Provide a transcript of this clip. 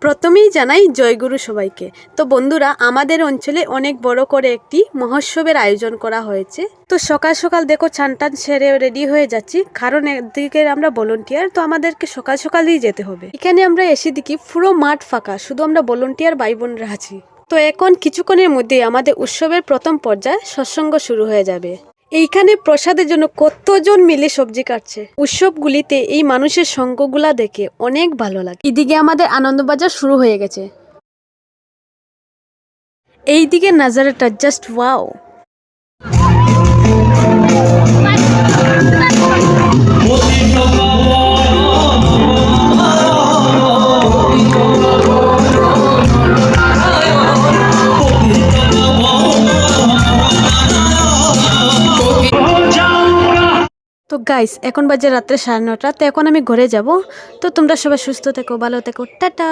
প্রথমেই জানাই জয়গুরু সবাইকে। তো বন্ধুরা, আমাদের অঞ্চলে অনেক বড় করে একটি মহোৎসবের আয়োজন করা হয়েছে। তো সকাল সকাল দেখো চান টান সেরে রেডি হয়ে যাচ্ছি, কারণ একদিকে আমরা ভলেন্টিয়ার, তো আমাদেরকে সকাল সকালই যেতে হবে। এখানে আমরা এসে দেখি পুরো মাঠ ফাঁকা, শুধু আমরা ভলেন্টিয়ার ভাই বোনরা আছি। তো এখন কিছুক্ষণের মধ্যে আমাদের উৎসবের প্রথম পর্যায়ে সৎসঙ্গ শুরু হয়ে যাবে। এইখানে প্রসাদের জন্য কতজন মিলে সবজি কাটছে। উৎসবগুলিতে এই মানুষের সঙ্গগুলা দেখে অনেক ভালো লাগে। এদিকে আমাদের আনন্দবাজার শুরু হয়ে গেছে। এইদিকে নাজারাটা জাস্ট ওয়াও। তো গাইস, এখন বাজে রাত্রে 9:30। তো এখন আমি ঘরে যাব। তো তোমরা সবাই সুস্থ থেকো, ভালো থেকো, টাটা।